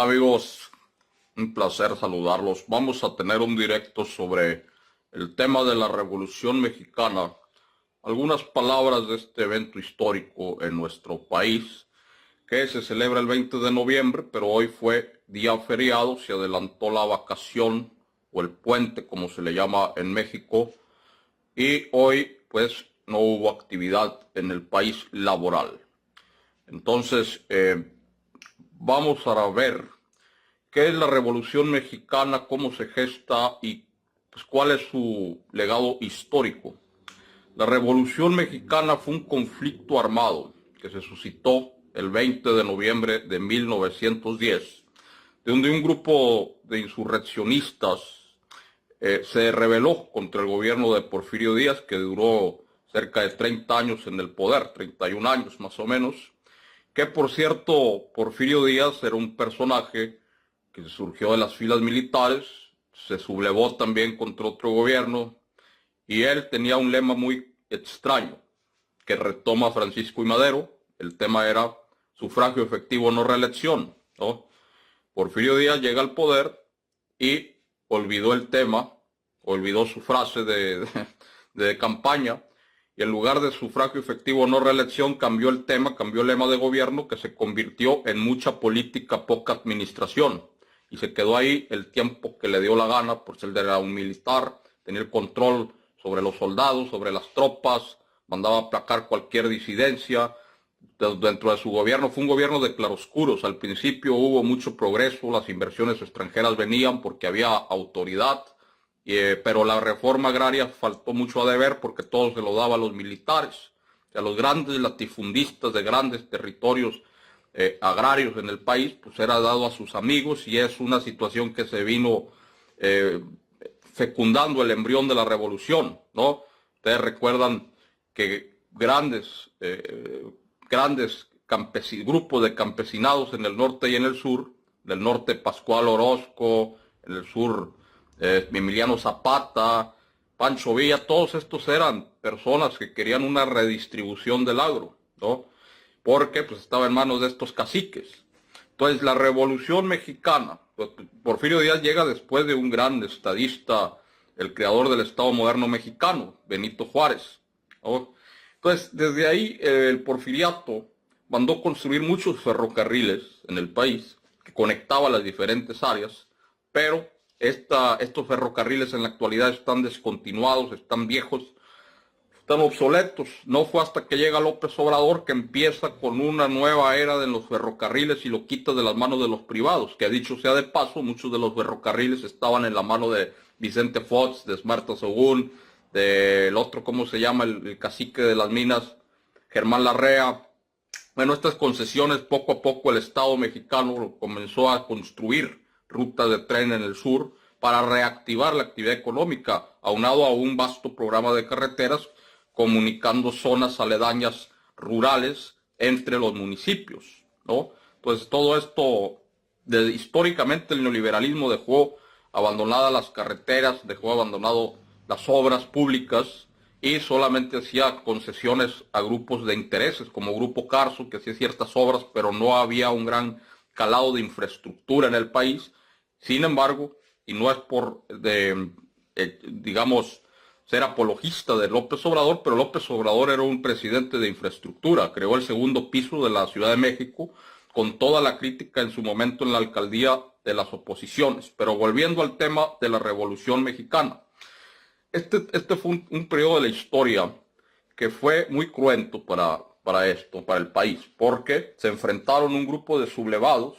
Hola amigos, un placer saludarlos. Vamos a tener un directo sobre el tema de la Revolución Mexicana. Algunas palabras de este evento histórico en nuestro país, que se celebra el 20 de noviembre, pero hoy fue día feriado, se adelantó la vacación o el puente, como se le llama en México, y hoy pues no hubo actividad en el país laboral. Entonces, vamos a ver qué es la Revolución Mexicana, cómo se gesta y pues, cuál es su legado histórico. La Revolución Mexicana fue un conflicto armado que se suscitó el 20 de noviembre de 1910, donde un grupo de insurreccionistas se rebeló contra el gobierno de Porfirio Díaz, que duró cerca de 30 años en el poder, 31 años más o menos, que por cierto, Porfirio Díaz era un personaje que surgió de las filas militares, se sublevó también contra otro gobierno, y él tenía un lema muy extraño, que retoma Francisco I. Madero. El tema era sufragio efectivo, no reelección, ¿no? Porfirio Díaz llega al poder y olvidó el tema, olvidó su frase de campaña, y en lugar de sufragio efectivo no reelección cambió el tema, cambió el lema de gobierno, que se convirtió en mucha política, poca administración, y se quedó ahí el tiempo que le dio la gana, por ser era un militar, tener control sobre los soldados, sobre las tropas, mandaba aplacar cualquier disidencia. Dentro de su gobierno fue un gobierno de claroscuros. Al principio hubo mucho progreso, las inversiones extranjeras venían porque había autoridad, pero la reforma agraria faltó mucho a deber porque todo se lo daba a los militares, a los grandes latifundistas de grandes territorios agrarios en el país, pues era dado a sus amigos, y es una situación que se vino fecundando el embrión de la revolución, ¿no? Ustedes recuerdan que grandes grupos de campesinados en el norte y en el sur, del norte Pascual Orozco, en el sur Emiliano Zapata, Pancho Villa, todos estos eran personas que querían una redistribución del agro, ¿no? Porque pues estaba en manos de estos caciques. Entonces la Revolución Mexicana, pues, Porfirio Díaz llega después de un gran estadista, el creador del Estado moderno mexicano, Benito Juárez, ¿no? Entonces desde ahí el porfiriato mandó construir muchos ferrocarriles en el país que conectaban las diferentes áreas, pero estos ferrocarriles en la actualidad están descontinuados, están viejos, están obsoletos. No fue hasta que llega López Obrador que empieza con una nueva era de los ferrocarriles y lo quita de las manos de los privados, que dicho sea de paso, muchos de los ferrocarriles estaban en la mano de Vicente Fox, de Esmarta Según, del otro, ¿cómo se llama? El cacique de las minas, Germán Larrea. Bueno, estas concesiones, poco a poco el Estado mexicano comenzó a construir rutas de tren en el sur para reactivar la actividad económica, aunado a un vasto programa de carreteras comunicando zonas aledañas rurales entre los municipios, ¿no? Pues todo esto, históricamente el neoliberalismo dejó abandonadas las carreteras, dejó abandonado las obras públicas, y solamente hacía concesiones a grupos de intereses, como Grupo Carso, que hacía ciertas obras, pero no había un gran calado de infraestructura en el país. Sin embargo, y no es por, digamos, ser apologista de López Obrador, pero López Obrador era un presidente de infraestructura, creó el segundo piso de la Ciudad de México, con toda la crítica en su momento en la alcaldía de las oposiciones. Pero volviendo al tema de la Revolución Mexicana, este fue un periodo de la historia que fue muy cruento para el país, porque se enfrentaron un grupo de sublevados,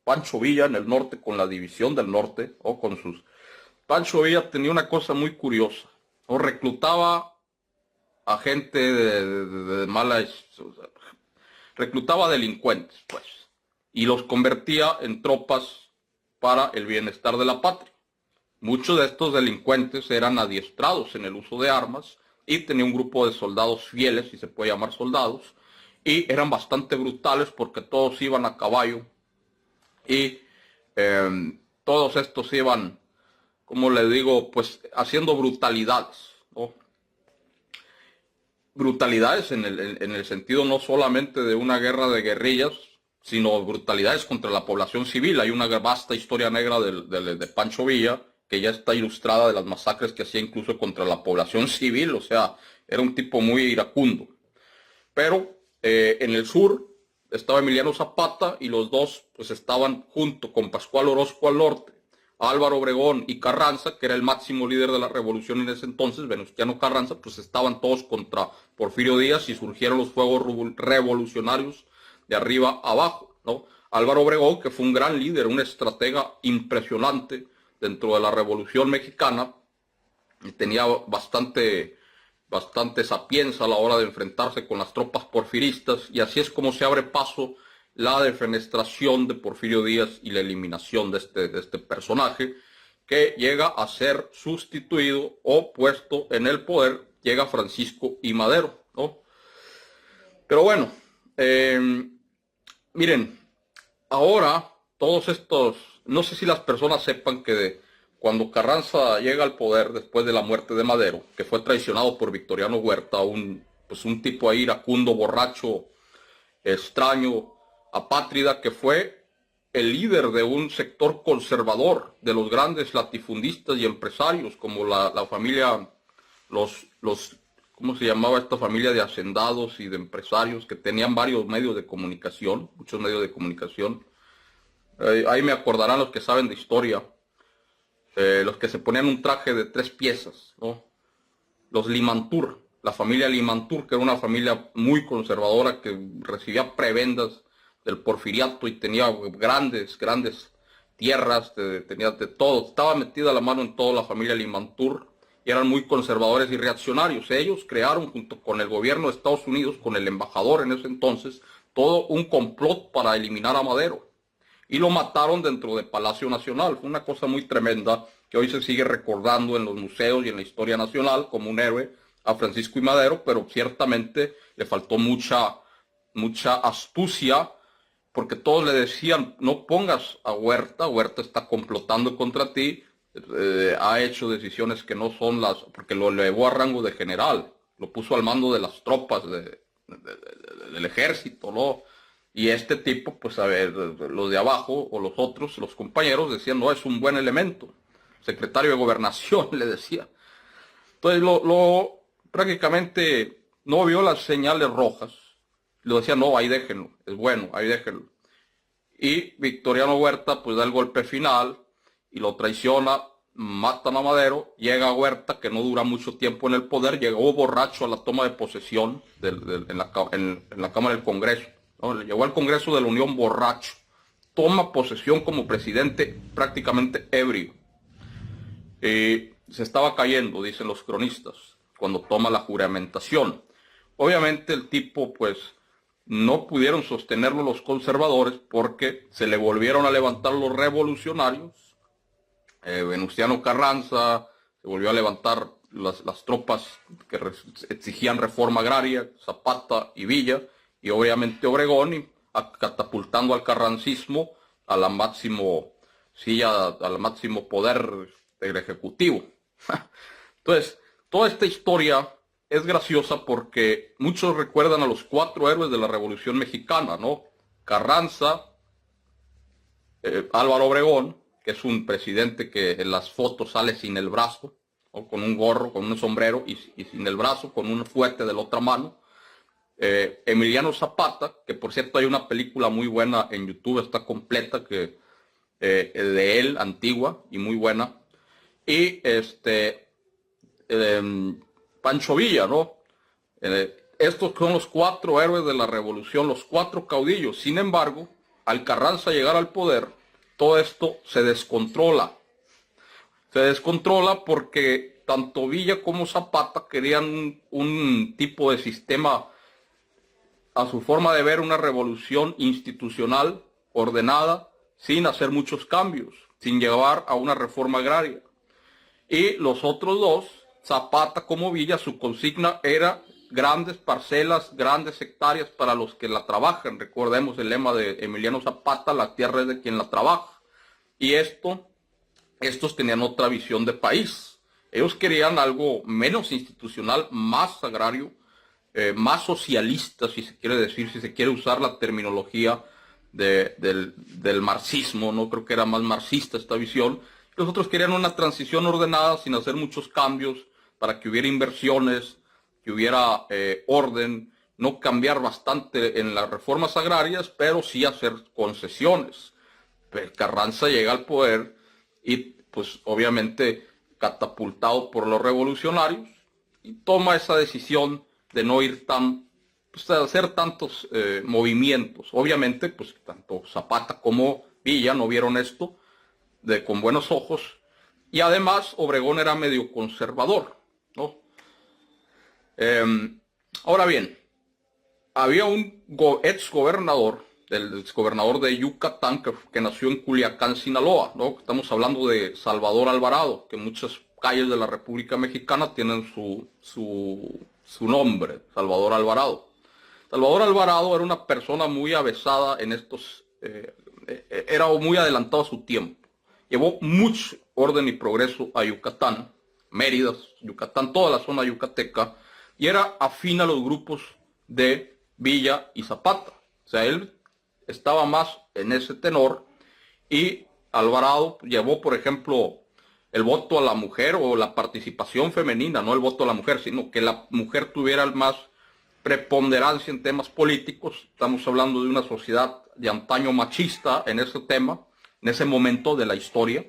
Pancho Villa en el norte con la División del Norte, o con sus... Pancho Villa tenía una cosa muy curiosa, o reclutaba a gente de malas, reclutaba delincuentes, pues, y los convertía en tropas para el bienestar de la patria. Muchos de estos delincuentes eran adiestrados en el uso de armas y tenía un grupo de soldados fieles, si se puede llamar soldados, y eran bastante brutales porque todos iban a caballo y todos estos iban, como le digo, pues haciendo brutalidades, ¿no? Brutalidades en el sentido no solamente de una guerra de guerrillas, sino brutalidades contra la población civil. Hay una vasta historia negra de Pancho Villa, que ya está ilustrada, de las masacres que hacía incluso contra la población civil. O sea, era un tipo muy iracundo. Pero en el sur estaba Emiliano Zapata, y los dos pues estaban junto con Pascual Orozco al norte, Álvaro Obregón y Carranza, que era el máximo líder de la revolución en ese entonces, Venustiano Carranza, pues estaban todos contra Porfirio Díaz, y surgieron los fuegos revolucionarios de arriba a abajo, ¿no? Álvaro Obregón, que fue un gran líder, un estratega impresionante dentro de la Revolución Mexicana, y tenía bastante sapienza a la hora de enfrentarse con las tropas porfiristas, y así es como se abre paso la defenestración de Porfirio Díaz y la eliminación de este personaje, que llega a ser sustituido o puesto en el poder, llega Francisco I. Madero, ¿no? Pero bueno, miren, ahora todos estos, no sé si las personas sepan que cuando Carranza llega al poder después de la muerte de Madero, que fue traicionado por Victoriano Huerta, un tipo ahí iracundo, borracho, extraño, apátrida, que fue el líder de un sector conservador de los grandes latifundistas y empresarios, como la familia, ¿cómo se llamaba esta familia de hacendados y de empresarios que tenían varios medios de comunicación, muchos medios de comunicación? Ahí me acordarán los que saben de historia, los que se ponían un traje de 3 piezas, ¿no? Los Limantur, la familia Limantur, que era una familia muy conservadora que recibía prebendas del porfiriato y tenía grandes tierras, tenía de todo, estaba metida la mano en toda la familia Limantur, y eran muy conservadores y reaccionarios. Ellos crearon, junto con el gobierno de Estados Unidos, con el embajador en ese entonces, todo un complot para eliminar a Madero, y lo mataron dentro del Palacio Nacional. Fue una cosa muy tremenda que hoy se sigue recordando en los museos y en la historia nacional como un héroe a Francisco I. Madero, pero ciertamente le faltó mucha astucia, porque todos le decían: no pongas a Huerta, Huerta está complotando contra ti, ha hecho decisiones que no son las, porque lo elevó a rango de general, lo puso al mando de las tropas del ejército, ¿no? Y este tipo, pues a ver, los de abajo o los otros, los compañeros, decían: no, es un buen elemento. Secretario de Gobernación le decía. Entonces prácticamente no vio las señales rojas. Le decía: no, ahí déjenlo, es bueno, ahí déjenlo. Y Victoriano Huerta pues da el golpe final y lo traiciona, matan a Madero, llega Huerta, que no dura mucho tiempo en el poder, llegó borracho a la toma de posesión en la Cámara del Congreso, ¿no? Le llegó al Congreso de la Unión borracho, toma posesión como presidente prácticamente ebrio. Se estaba cayendo, dicen los cronistas, cuando toma la juramentación. Obviamente el tipo pues no pudieron sostenerlo los conservadores, porque se le volvieron a levantar los revolucionarios. Venustiano Carranza, se volvió a levantar las tropas que exigían reforma agraria, Zapata y Villa, y obviamente Obregón, y catapultando al carrancismo a la máximo al máximo poder del ejecutivo. Entonces, toda esta historia es graciosa porque muchos recuerdan a los 4 héroes de la Revolución Mexicana, ¿no? Carranza, Álvaro Obregón, que es un presidente que en las fotos sale sin el brazo, ¿no? Con un gorro, con un sombrero y sin el brazo, con un fuete de la otra mano. Emiliano Zapata, que por cierto hay una película muy buena en YouTube, está completa, de él, antigua y muy buena. Y Pancho Villa, ¿no? Estos son los 4 héroes de la revolución, los 4 caudillos. Sin embargo, al Carranza llegar al poder, todo esto se descontrola. Se descontrola porque tanto Villa como Zapata querían un tipo de sistema, a su forma de ver, una revolución institucional, ordenada, sin hacer muchos cambios, sin llevar a una reforma agraria. Y los otros dos, Zapata como Villa, su consigna era grandes parcelas, grandes hectáreas para los que la trabajan. Recordemos el lema de Emiliano Zapata: la tierra es de quien la trabaja. Y estos tenían otra visión de país. Ellos querían algo menos institucional, más agrario, más socialista, si se quiere decir, si se quiere usar la terminología del marxismo, no creo que era más marxista esta visión. Los otros querían una transición ordenada sin hacer muchos cambios para que hubiera inversiones, que hubiera orden, no cambiar bastante en las reformas agrarias, pero sí hacer concesiones. Pero Carranza llega al poder y pues obviamente catapultado por los revolucionarios y toma esa decisión de no ir pues, de hacer tantos movimientos. Obviamente pues tanto Zapata como Villa no vieron esto con buenos ojos, y además Obregón era medio conservador, ¿no? Ahora bien, había un ex gobernador, el exgobernador de Yucatán, que nació en Culiacán, Sinaloa, ¿no? Estamos hablando de Salvador Alvarado, que muchas calles de la República Mexicana tienen su nombre, Salvador Alvarado. Salvador Alvarado era una persona muy avesada en estos, era muy adelantado a su tiempo. Llevó mucho orden y progreso a Yucatán, Mérida, Yucatán, toda la zona yucateca, y era afín a los grupos de Villa y Zapata. O sea, él estaba más en ese tenor, y Alvarado llevó, por ejemplo, el voto a la mujer o la participación femenina, no el voto a la mujer, sino que la mujer tuviera más preponderancia en temas políticos. Estamos hablando de una sociedad de antaño machista en ese tema, en ese momento de la historia.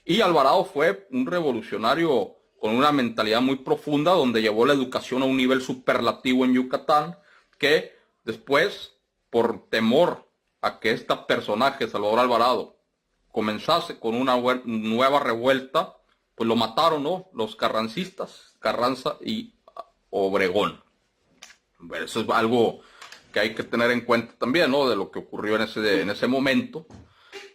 Y Alvarado fue un revolucionario con una mentalidad muy profunda, donde llevó la educación a un nivel superlativo en Yucatán, que después, por temor a que este personaje, Salvador Alvarado, comenzase con una nueva revuelta, pues lo mataron, ¿no? Los carrancistas, Carranza y Obregón. Bueno, eso es algo que hay que tener en cuenta también, ¿no? De lo que ocurrió en ese momento,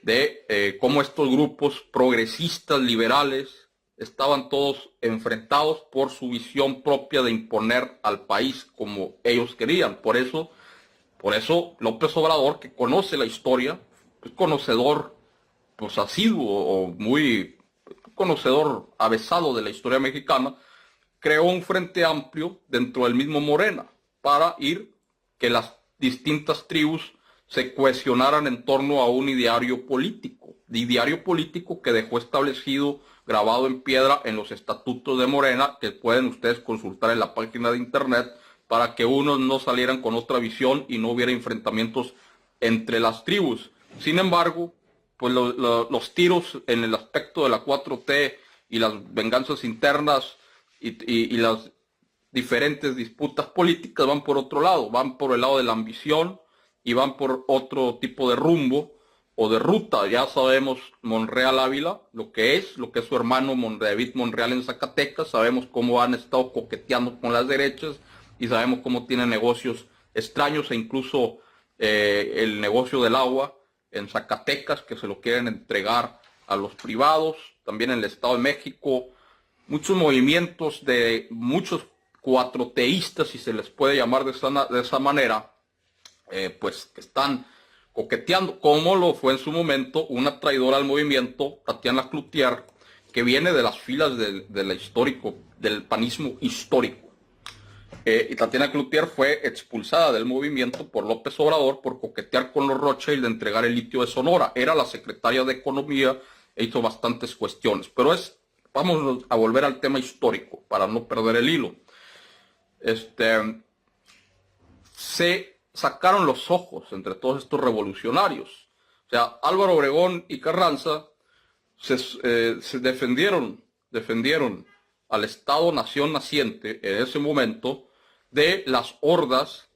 de cómo estos grupos progresistas, liberales, estaban todos enfrentados por su visión propia de imponer al país como ellos querían. Por eso López Obrador, que conoce la historia, es conocedor, pues asiduo o muy conocedor avesado de la historia mexicana, creó un frente amplio dentro del mismo Morena para que las distintas tribus se cohesionaran en torno a un ideario político que dejó establecido, grabado en piedra en los estatutos de Morena, que pueden ustedes consultar en la página de internet, para que unos no salieran con otra visión y no hubiera enfrentamientos entre las tribus. Sin embargo, pues los tiros en el aspecto de la 4T y las venganzas internas y las diferentes disputas políticas van por otro lado, van por el lado de la ambición y van por otro tipo de rumbo o de ruta. Ya sabemos Monreal Ávila, lo que es su hermano David Monreal en Zacatecas, sabemos cómo han estado coqueteando con las derechas y sabemos cómo tienen negocios extraños, e incluso el negocio del agua en Zacatecas, que se lo quieren entregar a los privados, también en el Estado de México, muchos movimientos de muchos cuatroteístas, si se les puede llamar de esa manera, pues que están coqueteando, como lo fue en su momento una traidora al movimiento, Tatiana Cloutier, que viene de las filas del panismo histórico. Y Tatiana Cloutier fue expulsada del movimiento por López Obrador por coquetear con los Rothschild de entregar el litio de Sonora. Era la secretaria de Economía e hizo bastantes cuestiones. Pero vamos a volver al tema histórico para no perder el hilo. Se sacaron los ojos entre todos estos revolucionarios. O sea, Álvaro Obregón y Carranza se defendieron al Estado-nación naciente en ese momento de las hordas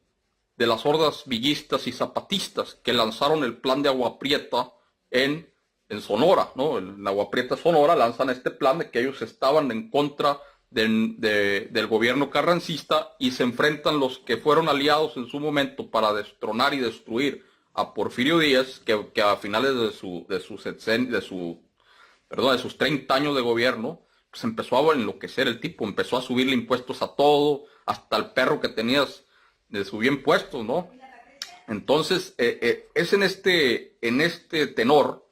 villistas y zapatistas que lanzaron el plan de Agua Prieta en Sonora, ¿no? En Agua Prieta, Sonora, lanzan este plan de que ellos estaban en contra del gobierno carrancista, y se enfrentan los que fueron aliados en su momento para destronar y destruir a Porfirio Díaz, que a finales de sus 30 años de gobierno, pues empezó a enloquecer el tipo, empezó a subirle impuestos a todo, hasta el perro que tenías le subía impuestos, ¿no? Entonces, es en este tenor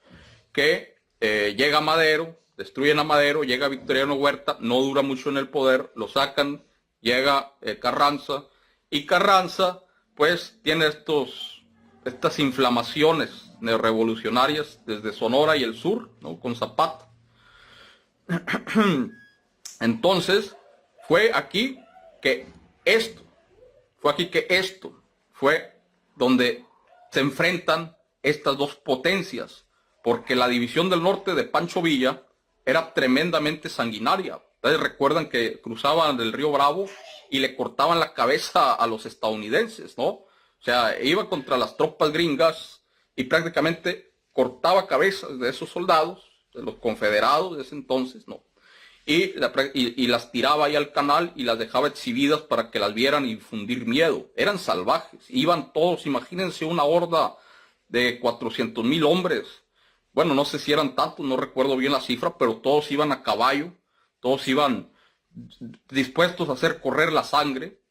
que llega Madero, destruyen a Madero, llega Victoriano Huerta, no dura mucho en el poder, lo sacan, llega Carranza, y Carranza pues tiene estos estas inflamaciones revolucionarias desde Sonora y el sur, ¿no? Con Zapata. Entonces, fue aquí que esto fue donde se enfrentan estas dos potencias, porque la división del norte de Pancho Villa era tremendamente sanguinaria. Ustedes recuerdan que cruzaban el río Bravo y le cortaban la cabeza a los estadounidenses, ¿no? O sea, iba contra las tropas gringas y prácticamente cortaba cabezas de esos soldados, de los confederados de ese entonces, ¿no? Y las tiraba ahí al canal y las dejaba exhibidas para que las vieran y infundir miedo. Eran salvajes, iban todos, imagínense una horda de 400,000 hombres. Bueno, no sé si eran tantos, no recuerdo bien la cifra, pero todos iban a caballo, todos iban dispuestos a hacer correr la sangre,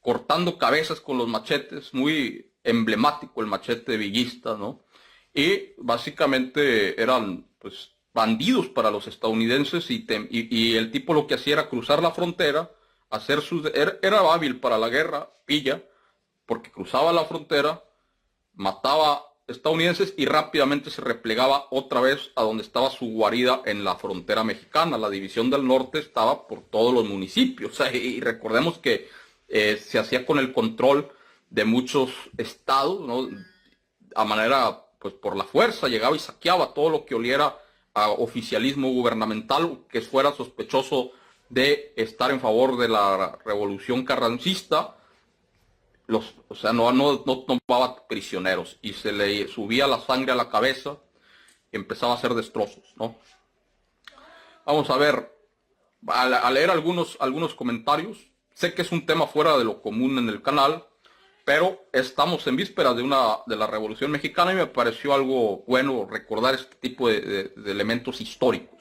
cortando cabezas con los machetes, muy emblemático el machete villista, ¿no? Y básicamente eran, pues, bandidos para los estadounidenses y el tipo lo que hacía era cruzar la frontera, era hábil para la guerra, Villa, porque cruzaba la frontera, mataba estadounidenses y rápidamente se replegaba otra vez a donde estaba su guarida en la frontera mexicana. La división del norte estaba por todos los municipios, y recordemos que se hacía con el control de muchos estados, ¿no? A manera, pues por la fuerza, llegaba y saqueaba todo lo que oliera a oficialismo gubernamental, que fuera sospechoso de estar en favor de la revolución carrancista. O sea, no tomaba prisioneros y se le subía la sangre a la cabeza y empezaba a hacer destrozos, ¿no? Vamos a ver, a leer algunos comentarios. Sé que es un tema fuera de lo común en el canal, pero estamos en vísperas de la Revolución Mexicana y me pareció algo bueno recordar este tipo de elementos históricos.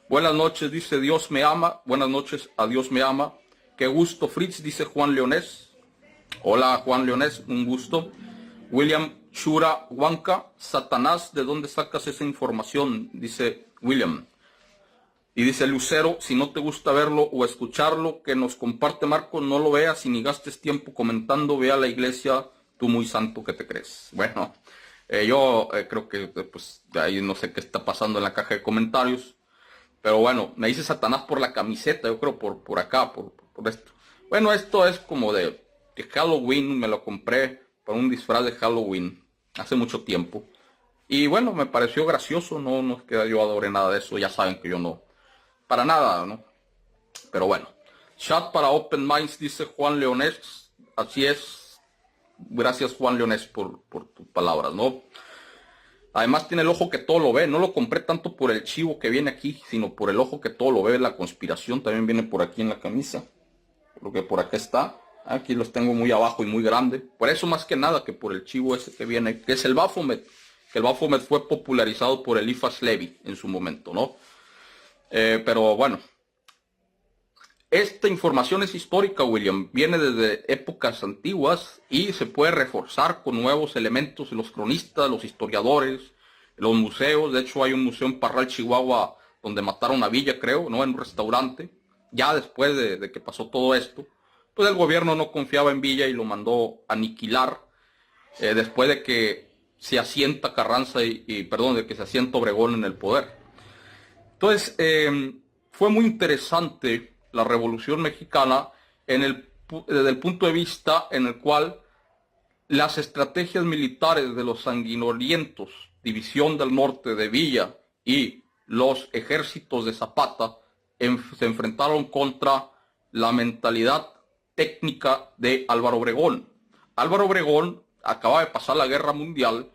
Buenas noches, dice Dios me ama. Buenas noches, a Dios me ama. Qué gusto, Fritz, dice Juan Leonés. Hola, Juan Leonés, un gusto. William Shura Huanca, Satanás, ¿de dónde sacas esa información? Dice William. Y dice Lucero, si no te gusta verlo o escucharlo, que nos comparte Marco, no lo veas y ni gastes tiempo comentando, ve a la iglesia, tú muy santo que te crees. Bueno, yo creo que pues ahí no sé qué está pasando en la caja de comentarios, pero bueno, me dice Satanás por la camiseta, yo creo por acá, por esto. Bueno, esto es como de Halloween, me lo compré para un disfraz de Halloween hace mucho tiempo. Y bueno, me pareció gracioso, no es que yo adore nada de eso, ya saben que yo no, para nada, ¿no? Pero bueno. Chat para Open Minds, dice Juan Leonés. Así es. Gracias, Juan Leonés, por tus palabras, ¿no? Además tiene el ojo que todo lo ve. No lo compré tanto por el chivo que viene aquí, sino por el ojo que todo lo ve. La conspiración también viene por aquí en la camisa. Creo que por acá está. Aquí los tengo muy abajo y muy grande. Por eso más que nada que por el chivo ese que viene, que es el Baphomet. Que el Baphomet fue popularizado por Eliphas Levi en su momento, ¿no? Pero bueno, esta información es histórica, William, viene desde épocas antiguas y se puede reforzar con nuevos elementos de los cronistas, los historiadores, los museos. De hecho hay un museo en Parral, Chihuahua, donde mataron a Villa, creo, ¿no? En un restaurante. Ya después de que pasó todo esto, pues el gobierno no confiaba en Villa y lo mandó aniquilar, después de que se asienta Carranza de que se asienta Obregón en el poder. Entonces, fue muy interesante la Revolución Mexicana desde el punto de vista en el cual las estrategias militares de los sanguinolientos, División del Norte de Villa y los ejércitos de Zapata, se enfrentaron contra la mentalidad técnica de Álvaro Obregón. Álvaro Obregón acababa de pasar la Guerra Mundial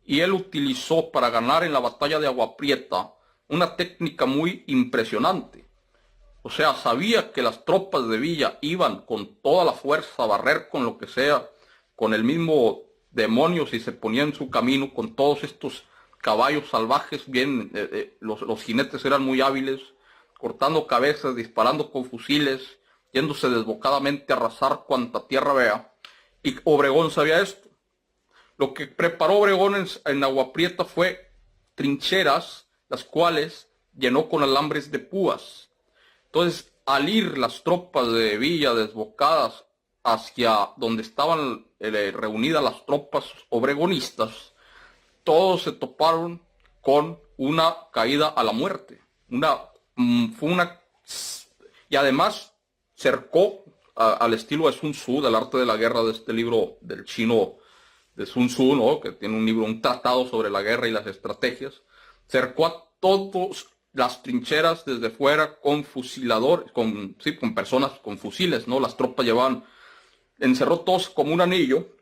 y él utilizó para ganar en la batalla de Agua Prieta una técnica muy impresionante. O sea, sabía que las tropas de Villa iban con toda la fuerza a barrer con lo que sea, con el mismo demonio si se ponía en su camino, con todos estos caballos salvajes, bien, los jinetes eran muy hábiles, cortando cabezas, disparando con fusiles, yéndose desbocadamente a arrasar cuanta tierra vea. Y Obregón sabía esto. Lo que preparó Obregón en Agua Prieta fue trincheras, las cuales llenó con alambres de púas. Entonces, al ir las tropas de Villa desbocadas hacia donde estaban reunidas las tropas obregonistas, todos se toparon con una caída a la muerte. Y además cercó al estilo de Sun Tzu, del arte de la guerra, de este libro del chino de Sun Tzu, ¿no? Que tiene un tratado sobre la guerra y las estrategias. Cercó a todas las trincheras desde fuera con fusiladores, con personas con fusiles, ¿no? Las tropas encerró todos como un anillo,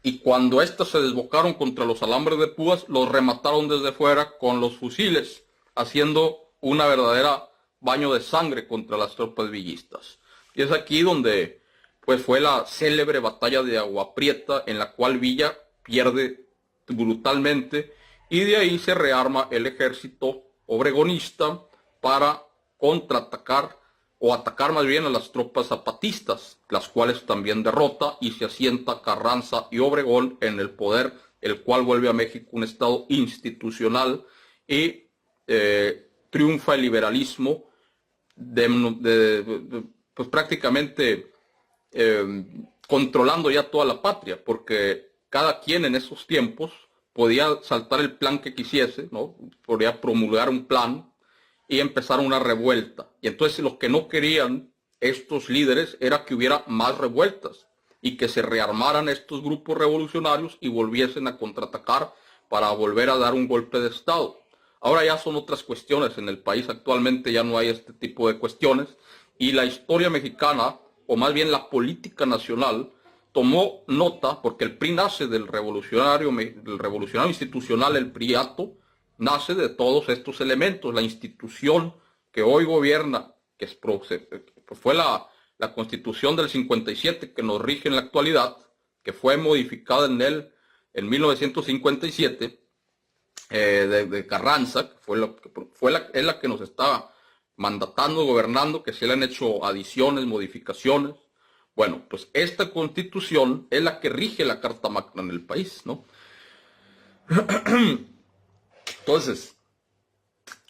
y cuando éstas se desbocaron contra los alambres de púas, los remataron desde fuera con los fusiles, haciendo una verdadera baño de sangre contra las tropas villistas. Y es aquí donde pues fue la célebre batalla de Agua Prieta, en la cual Villa pierde brutalmente, y de ahí se rearma el ejército obregonista para contraatacar, o atacar más bien, a las tropas zapatistas, las cuales también derrota, y se asienta Carranza y Obregón en el poder, el cual vuelve a México un estado institucional, y triunfa el liberalismo, pues prácticamente controlando ya toda la patria, porque cada quien en esos tiempos podía saltar el plan que quisiese, ¿no? Podía promulgar un plan y empezar una revuelta. Y entonces lo que no querían estos líderes era que hubiera más revueltas y que se rearmaran estos grupos revolucionarios y volviesen a contraatacar para volver a dar un golpe de estado. Ahora ya son otras cuestiones. En el país actualmente ya no hay este tipo de cuestiones, y la historia mexicana, o más bien la política nacional, tomó nota, porque el PRI nace del revolucionario institucional, el PRIATO, nace de todos estos elementos. La institución que hoy gobierna, que fue la Constitución del 57 que nos rige en la actualidad, que fue modificada en 1957, de Carranza, es la que nos está mandatando, gobernando, que se le han hecho adiciones, modificaciones. Bueno, pues esta Constitución es la que rige la Carta Magna en el país, ¿no? Entonces,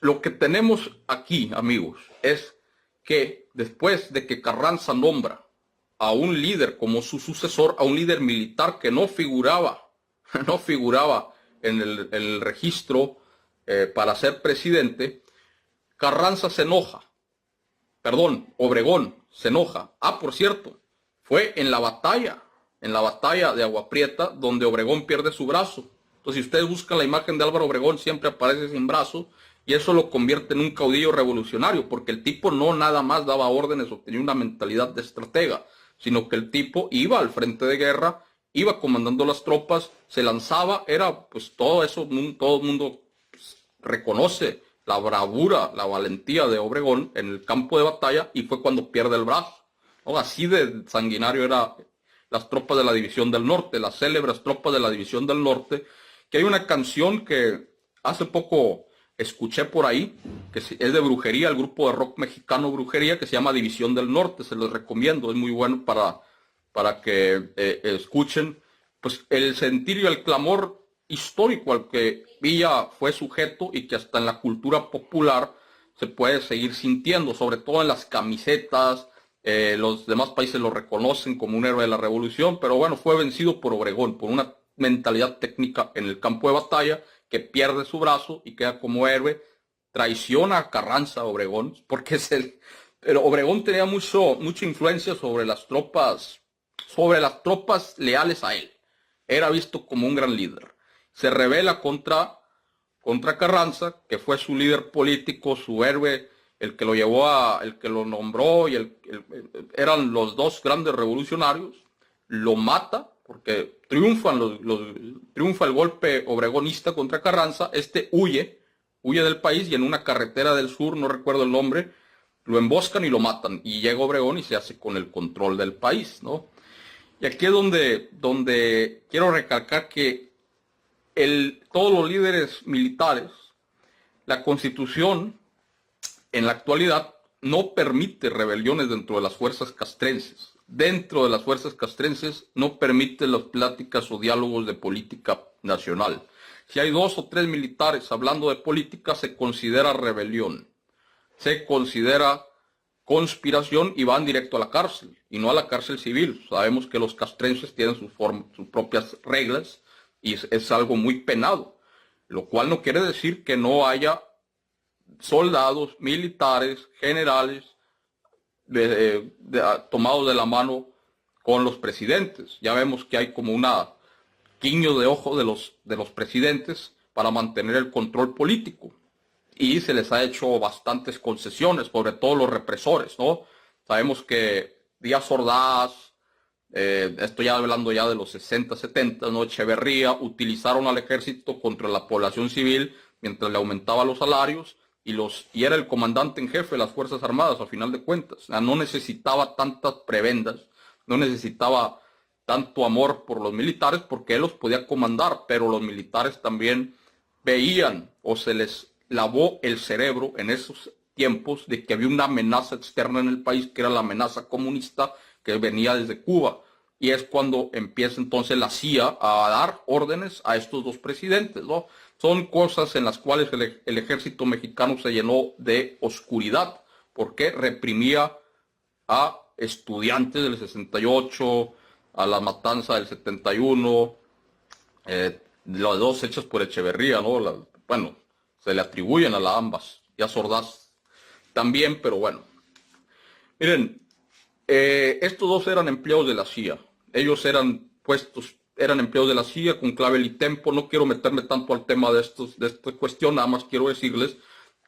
lo que tenemos aquí, amigos, es que después de que Carranza nombra a un líder como su sucesor, a un líder militar que no figuraba en el registro para ser presidente, Carranza se enoja. Obregón se enoja. Por cierto, fue en la batalla de Agua Prieta, donde Obregón pierde su brazo. Entonces, si ustedes buscan la imagen de Álvaro Obregón, siempre aparece sin brazo, y eso lo convierte en un caudillo revolucionario, porque el tipo no nada más daba órdenes o tenía una mentalidad de estratega, sino que el tipo iba al frente de guerra, iba comandando las tropas, se lanzaba, era pues todo eso, todo el mundo pues, reconoce la bravura, la valentía de Obregón en el campo de batalla, y fue cuando pierde el brazo, ¿no? Así de sanguinario eran las tropas de la División del Norte, las célebres tropas de la División del Norte, que hay una canción que hace poco escuché por ahí, que es de Brujería, el grupo de rock mexicano Brujería, que se llama División del Norte. Se los recomiendo, es muy bueno para que escuchen pues el sentir y el clamor histórico al que Villa fue sujeto, y que hasta en la cultura popular se puede seguir sintiendo, sobre todo en las camisetas. Los demás países lo reconocen como un héroe de la revolución, pero bueno, fue vencido por Obregón, por una mentalidad técnica en el campo de batalla, que pierde su brazo y queda como héroe. Traiciona a Carranza, Obregón, porque pero Obregón tenía mucha influencia sobre las tropas leales a él. Era visto como un gran líder. Se rebela contra Carranza, que fue su líder político, su héroe, el que lo nombró, y eran los dos grandes revolucionarios. Lo mata, porque triunfa el golpe obregonista contra Carranza. Huye del país, y en una carretera del sur, no recuerdo el nombre, lo emboscan y lo matan, y llega Obregón y se hace con el control del país, ¿no? Y aquí es donde quiero recalcar que todos los líderes militares, la Constitución en la actualidad no permite rebeliones dentro de las fuerzas castrenses. Dentro de las fuerzas castrenses no permite las pláticas o diálogos de política nacional. Si hay 2 o 3 militares hablando de política, se considera rebelión. Se considera conspiración y van directo a la cárcel, y no a la cárcel civil. Sabemos que los castrenses tienen sus propias reglas y es algo muy penado, lo cual no quiere decir que no haya soldados, militares, generales, tomados de la mano con los presidentes. Ya vemos que hay como una guiño de ojo de los presidentes para mantener el control político. Y se les ha hecho bastantes concesiones, sobre todo los represores, ¿no? Sabemos que Díaz Ordaz, estoy ya hablando ya de los 60, 70, ¿no? Echeverría, utilizaron al ejército contra la población civil mientras le aumentaba los salarios y era el comandante en jefe de las Fuerzas Armadas, a final de cuentas. O sea, no necesitaba tantas prebendas, no necesitaba tanto amor por los militares porque él los podía comandar, pero los militares también veían o se les lavó el cerebro en esos tiempos de que había una amenaza externa en el país, que era la amenaza comunista que venía desde Cuba. Y es cuando empieza entonces la CIA a dar órdenes a estos dos presidentes, ¿no? Son cosas en las cuales el ejército mexicano se llenó de oscuridad, porque reprimía a estudiantes del 68, a la matanza del 71, los dos hechos por Echeverría, ¿no? Bueno, se le atribuyen a la ambas, y a Ordaz también, pero bueno. Miren, estos dos eran empleados de la CIA. Ellos eran empleados de la CIA con clavel y tempo. No quiero meterme tanto al tema de esta cuestión, nada más quiero decirles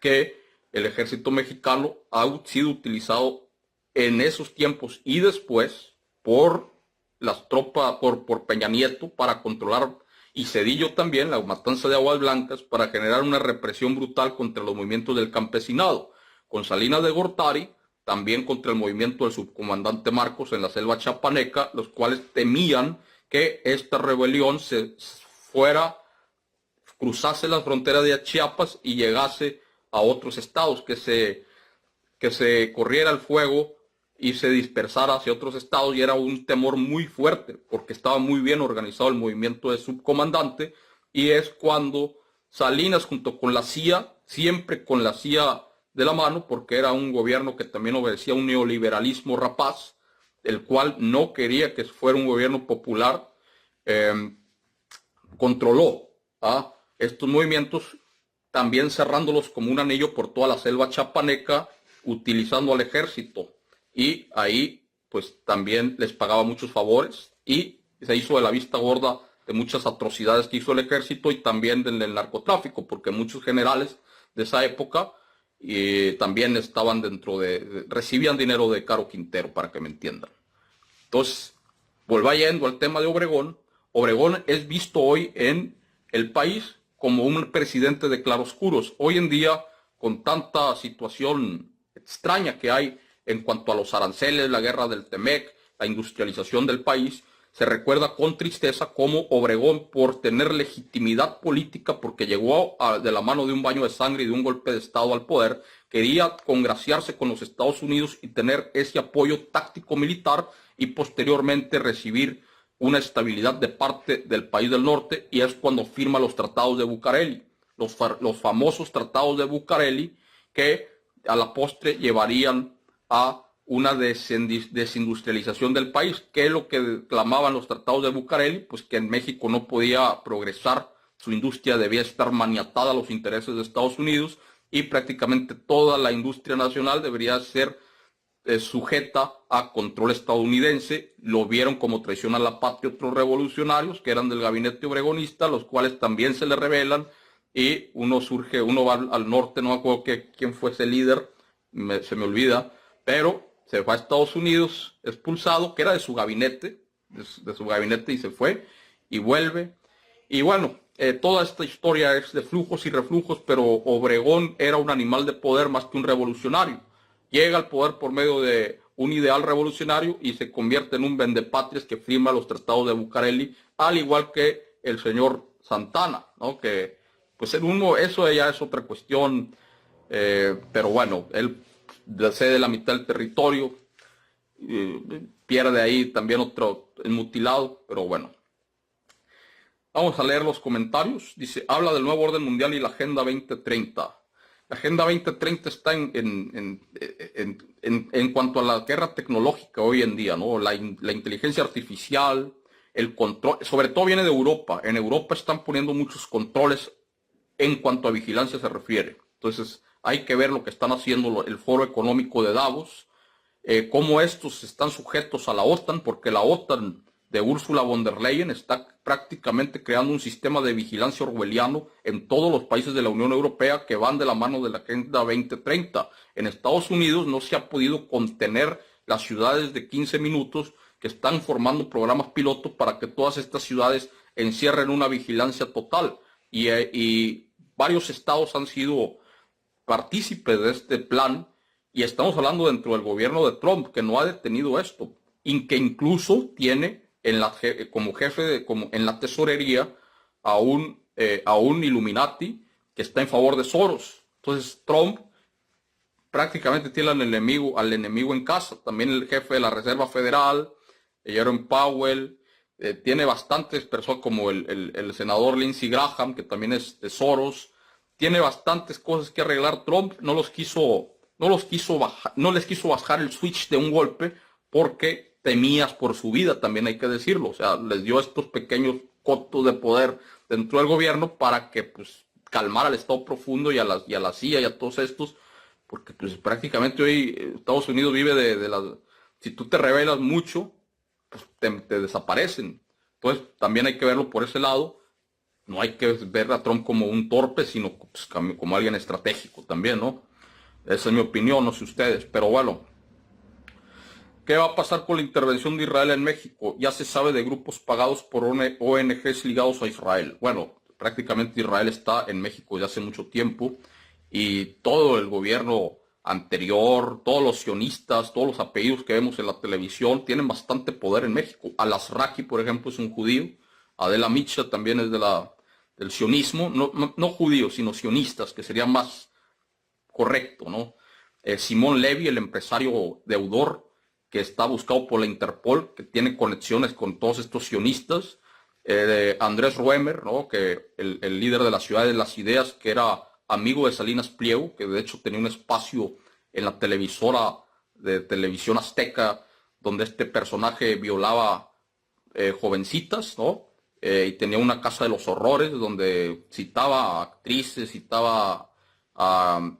que el ejército mexicano ha sido utilizado en esos tiempos y después por las tropas, por Peña Nieto, para controlar, y Zedillo también, la matanza de Aguas Blancas, para generar una represión brutal contra los movimientos del campesinado. Con Salinas de Gortari, también contra el movimiento del subcomandante Marcos en la selva chapaneca, los cuales temían que esta rebelión cruzase las fronteras de Chiapas y llegase a otros estados, que se corriera el fuego y se dispersara hacia otros estados, y era un temor muy fuerte porque estaba muy bien organizado el movimiento de subcomandante. Y es cuando Salinas, junto con la CIA, siempre con la CIA de la mano, porque era un gobierno que también obedecía a un neoliberalismo rapaz, el cual no quería que fuera un gobierno popular, controló a estos movimientos, también cerrándolos como un anillo por toda la selva chapaneca, utilizando al ejército. Y ahí pues también les pagaba muchos favores y se hizo de la vista gorda de muchas atrocidades que hizo el ejército y también del narcotráfico, porque muchos generales de esa época también estaban recibían dinero de Caro Quintero, para que me entiendan. Entonces, yendo al tema de Obregón. Obregón es visto hoy en el país como un presidente de claroscuros. Hoy en día, con tanta situación extraña que hay en cuanto a los aranceles, la guerra del Temec, la industrialización del país, se recuerda con tristeza cómo Obregón, por tener legitimidad política, porque llegó de la mano de un baño de sangre y de un golpe de Estado al poder, quería congraciarse con los Estados Unidos y tener ese apoyo táctico militar y posteriormente recibir una estabilidad de parte del país del norte, y es cuando firma los tratados de Bucareli, los famosos tratados de Bucareli, que a la postre llevarían a una desindustrialización del país. ¿Qué es lo que clamaban los tratados de Bucareli? Pues que en México no podía progresar, su industria debía estar maniatada a los intereses de Estados Unidos, y prácticamente toda la industria nacional debería ser sujeta a control estadounidense. Lo vieron como traición a la patria otros revolucionarios que eran del gabinete obregonista, los cuales también se le rebelan, y uno va al norte, no me acuerdo quién fue ese líder, se me olvida, pero se fue a Estados Unidos expulsado, que era de su gabinete, y se fue y vuelve. Y bueno, toda esta historia es de flujos y reflujos, pero Obregón era un animal de poder más que un revolucionario. Llega al poder por medio de un ideal revolucionario y se convierte en un vendepatrias que firma los tratados de Bucareli, al igual que el señor Santana, ¿no? Que pues eso ya es otra cuestión, pero bueno, él cede la mitad del territorio, pierde ahí también otro mutilado, pero bueno. Vamos a leer los comentarios. Dice, habla del nuevo orden mundial y la Agenda 2030. La Agenda 2030 está en cuanto a la guerra tecnológica hoy en día, ¿no? La inteligencia artificial, el control, sobre todo viene de Europa. En Europa están poniendo muchos controles en cuanto a vigilancia se refiere. Entonces, hay que ver lo que están haciendo el Foro Económico de Davos, cómo estos están sujetos a la OTAN, porque la OTAN de Ursula von der Leyen está prácticamente creando un sistema de vigilancia orwelliano en todos los países de la Unión Europea que van de la mano de la Agenda 2030. En Estados Unidos no se ha podido contener las ciudades de 15 minutos que están formando programas pilotos para que todas estas ciudades encierren una vigilancia total. Y varios estados han sido partícipes de este plan, y estamos hablando dentro del gobierno de Trump, que no ha detenido esto, y que incluso tiene como jefe, como en la tesorería, a un Illuminati que está en favor de Soros. Entonces Trump prácticamente tiene al enemigo en casa. También el jefe de la Reserva Federal, Jerome Powell, tiene bastantes personas como el senador Lindsey Graham, que también es de Soros. Tiene bastantes cosas que arreglar. Trump no les quiso bajar el switch de un golpe porque temías por su vida, también hay que decirlo. O sea, les dio estos pequeños cotos de poder dentro del gobierno para que pues calmar al Estado profundo y a la CIA y a todos estos, porque pues prácticamente hoy Estados Unidos vive de las... Si tú te rebelas mucho, pues te desaparecen. Entonces también hay que verlo por ese lado. No hay que ver a Trump como un torpe, sino pues, como alguien estratégico también, ¿no? Esa es mi opinión, no sé ustedes, pero bueno. ¿Qué va a pasar con la intervención de Israel en México? Ya se sabe de grupos pagados por ONGs ligados a Israel. Bueno, prácticamente Israel está en México ya hace mucho tiempo, y todo el gobierno anterior, todos los sionistas, todos los apellidos que vemos en la televisión tienen bastante poder en México. Al-Azraqui, por ejemplo, es un judío. Adela Micha también es del sionismo, no judíos, sino sionistas, que sería más correcto, ¿no? Simón Levy, el empresario deudor, que está buscado por la Interpol, que tiene conexiones con todos estos sionistas. Andrés Roemer, ¿no? Que el líder de la Ciudad de las Ideas, que era amigo de Salinas Pliego, que de hecho tenía un espacio en la televisora de Televisión Azteca, donde este personaje violaba jovencitas, ¿no? Y tenía una casa de los horrores, donde citaba a actrices, citaba a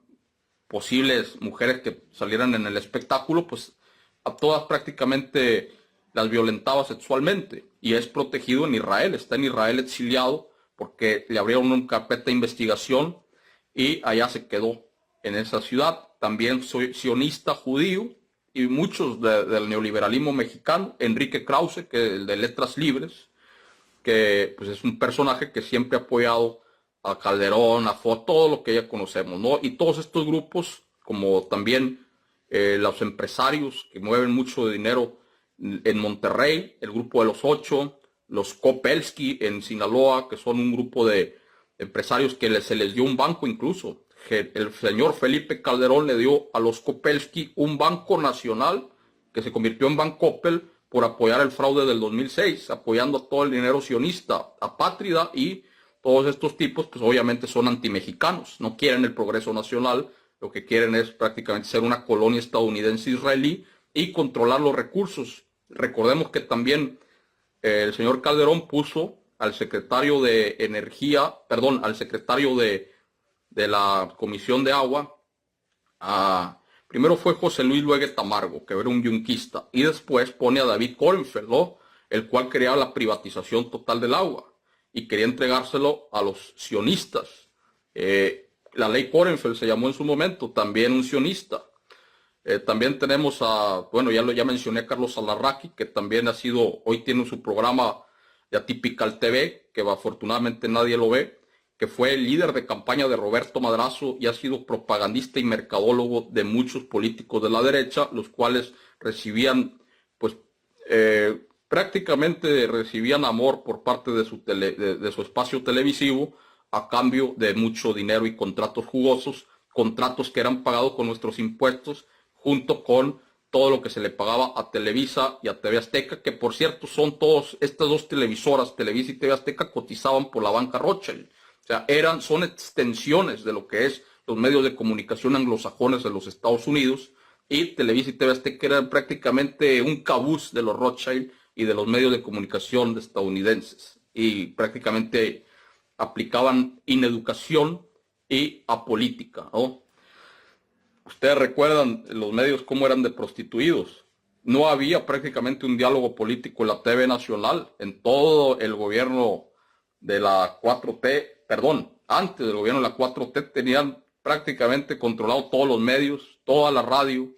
posibles mujeres que salieran en el espectáculo, pues a todas prácticamente las violentaba sexualmente, y es protegido en Israel, está en Israel exiliado porque le abrieron una carpeta de investigación y allá se quedó en esa ciudad. También soy sionista judío, y muchos del neoliberalismo mexicano. Enrique Krause, que es el de Letras Libres, que pues es un personaje que siempre ha apoyado a Calderón, a Fox, todo lo que ya conocemos, ¿no? Y todos estos grupos, como también los empresarios que mueven mucho dinero en Monterrey, el grupo de los 8, los Kopelsky en Sinaloa, que son un grupo de empresarios que se les dio un banco incluso. El señor Felipe Calderón le dio a los Kopelsky un banco nacional que se convirtió en Bancoppel por apoyar el fraude del 2006, apoyando todo el dinero sionista, apátrida, y todos estos tipos pues obviamente son antimexicanos, no quieren el progreso nacional, lo que quieren es prácticamente ser una colonia estadounidense israelí y controlar los recursos. Recordemos que también el señor Calderón puso al secretario de Energía, perdón, al secretario de la Comisión de Agua, primero fue José Luis Luege Tamargo, que era un yunquista, y después pone a David Kornfeld, ¿no? El cual quería la privatización total del agua y quería entregárselo a los sionistas. La ley Kornfeld se llamó en su momento, también un sionista. También tenemos bueno, ya mencioné a Carlos Al-Azraqui, que también hoy tiene su programa de Atypical TV, que afortunadamente nadie lo ve, que fue el líder de campaña de Roberto Madrazo y ha sido propagandista y mercadólogo de muchos políticos de la derecha, los cuales recibían, pues, prácticamente recibían amor por parte de su espacio televisivo a cambio de mucho dinero y contratos jugosos, contratos que eran pagados con nuestros impuestos, junto con todo lo que se le pagaba a Televisa y a TV Azteca, que por cierto estas dos televisoras, Televisa y TV Azteca, cotizaban por la banca Rothschild. O sea, son extensiones de lo que es los medios de comunicación anglosajones de los Estados Unidos, y Televisa y TV Azteca eran prácticamente un cabuz de los Rothschild y de los medios de comunicación estadounidenses, y prácticamente aplicaban ineducación y apolítica, ¿no? Ustedes recuerdan los medios cómo eran de prostituidos. No había prácticamente un diálogo político en la TV nacional, en todo el gobierno de la 4T, perdón, antes del gobierno de la 4T tenían prácticamente controlado todos los medios, toda la radio,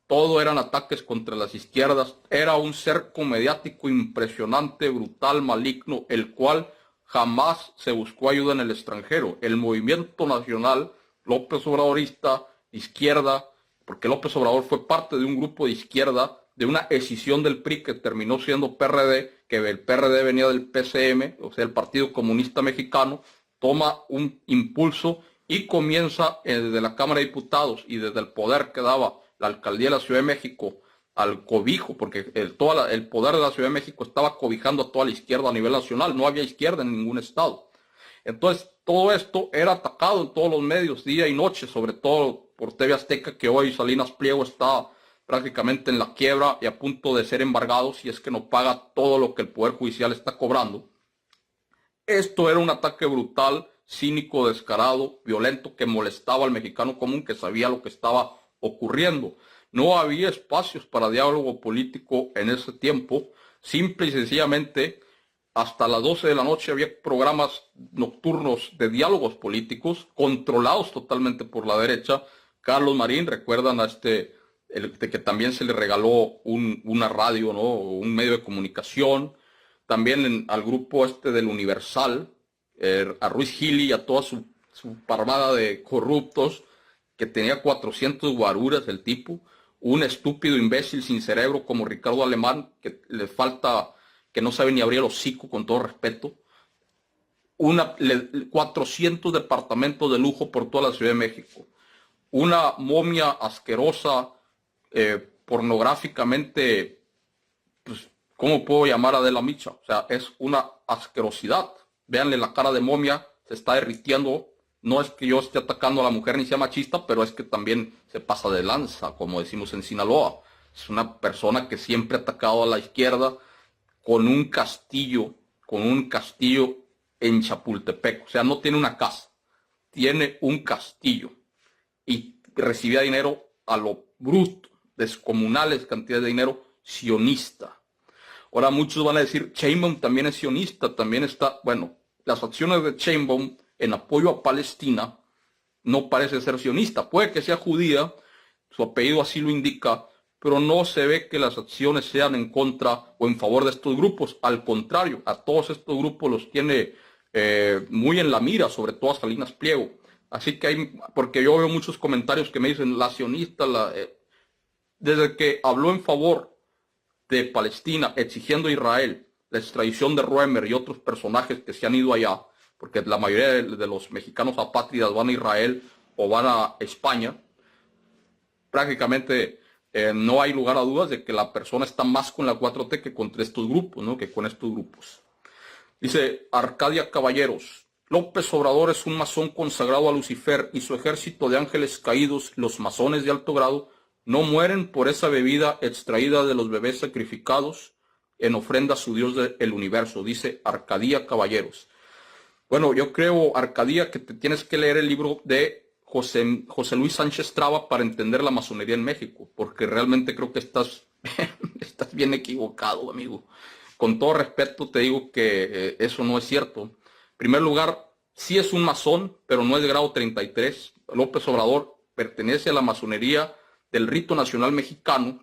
todo eran ataques contra las izquierdas, era un cerco mediático impresionante, brutal, maligno, el cual jamás se buscó ayuda en el extranjero. El movimiento nacional López Obradorista, izquierda, porque López Obrador fue parte de un grupo de izquierda, de una escisión del PRI que terminó siendo PRD, que el PRD venía del PCM, o sea, el Partido Comunista Mexicano, toma un impulso y comienza desde la Cámara de Diputados y desde el poder que daba la Alcaldía de la Ciudad de México al cobijo, porque el poder de la Ciudad de México estaba cobijando a toda la izquierda a nivel nacional, no había izquierda en ningún estado. Entonces, todo esto era atacado en todos los medios, día y noche, sobre todo por TV Azteca, que hoy Salinas Pliego está prácticamente en la quiebra y a punto de ser embargado si es que no paga todo lo que el Poder Judicial está cobrando. Esto era un ataque brutal, cínico, descarado, violento, que molestaba al mexicano común, que sabía lo que estaba ocurriendo. No había espacios para diálogo político en ese tiempo. Simple y sencillamente, hasta las 12 de la noche había programas nocturnos de diálogos políticos controlados totalmente por la derecha. Carlos Marín, recuerdan a de que también se le regaló una radio, ¿no? Un medio de comunicación. También al grupo del Universal, a Ruiz Gili y a toda su parvada de corruptos, que tenía 400 guaruras el tipo, un estúpido imbécil sin cerebro como Ricardo Alemán, que le falta, que no sabe ni abrir el hocico, con todo respeto, 400 departamentos de lujo por toda la Ciudad de México, una momia asquerosa, pornográficamente, pues, ¿cómo puedo llamar a Adela Micha? O sea, es una asquerosidad. Véanle la cara de momia, se está derritiendo. No es que yo esté atacando a la mujer ni sea machista, pero es que también se pasa de lanza, como decimos en Sinaloa. Es una persona que siempre ha atacado a la izquierda con un castillo en Chapultepec. O sea, no tiene una casa, tiene un castillo. Y recibía dinero a lo bruto, descomunales cantidades de dinero, sionista. Ahora muchos van a decir, Sheinbaum también es sionista, también está, bueno, las acciones de Sheinbaum en apoyo a Palestina no parece ser sionista. Puede que sea judía, su apellido así lo indica, pero no se ve que las acciones sean en contra o en favor de estos grupos. Al contrario, a todos estos grupos los tiene muy en la mira, sobre todo a Salinas Pliego. Así que porque yo veo muchos comentarios que me dicen, la sionista, desde que habló en favor de Palestina, exigiendo a Israel la extradición de Roemer y otros personajes que se han ido allá, porque la mayoría de los mexicanos apátridas van a Israel o van a España, prácticamente no hay lugar a dudas de que la persona está más con la 4T que contra estos grupos, ¿no? Que con estos grupos. Dice Arcadia Caballeros, López Obrador es un masón consagrado a Lucifer y su ejército de ángeles caídos, los masones de alto grado, no mueren por esa bebida extraída de los bebés sacrificados en ofrenda a su Dios del universo, dice Arcadia Caballeros. Bueno, yo creo, Arcadia, que te tienes que leer el libro de José Luis Sánchez Traba para entender la masonería en México, porque realmente creo que estás bien equivocado, amigo. Con todo respeto te digo que eso no es cierto. En primer lugar, sí es un masón, pero no es de grado 33. López Obrador pertenece a la masonería del rito nacional mexicano,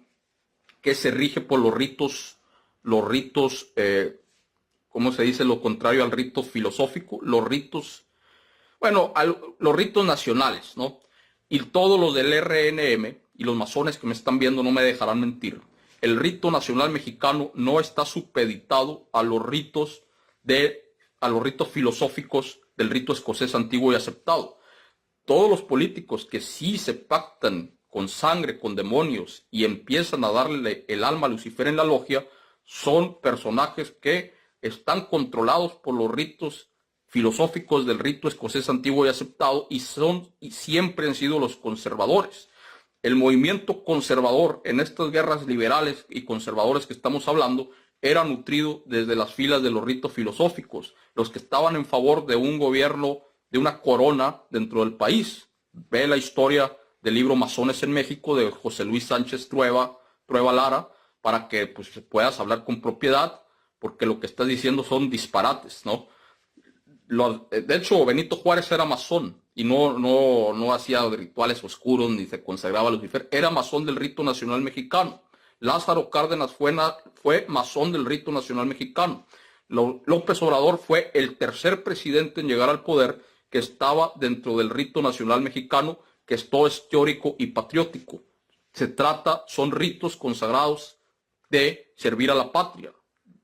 que se rige por los ritos, ¿cómo se dice lo contrario al rito filosófico? Los ritos nacionales, ¿no? Y todos los del RNM y los masones que me están viendo no me dejarán mentir. El rito nacional mexicano no está supeditado a los ritos filosóficos del rito escocés antiguo y aceptado. Todos los políticos que sí se pactan con sangre, con demonios, y empiezan a darle el alma a Lucifer en la logia, son personajes que están controlados por los ritos filosóficos del rito escocés antiguo y aceptado, y siempre han sido los conservadores. El movimiento conservador en estas guerras liberales y conservadores que estamos hablando era nutrido desde las filas de los ritos filosóficos, los que estaban en favor de un gobierno, de una corona dentro del país. Ve la historia del libro Masones en México de José Luis Sánchez Trueba Lara, para que pues puedas hablar con propiedad, porque lo que estás diciendo son disparates, ¿no? De hecho, Benito Juárez era masón y no hacía rituales oscuros ni se consagraba a Lucifer, era masón del rito nacional mexicano. Lázaro Cárdenas fue masón del rito nacional mexicano. López Obrador fue el tercer presidente en llegar al poder que estaba dentro del rito nacional mexicano, que esto es teórico y patriótico. Son ritos consagrados de servir a la patria.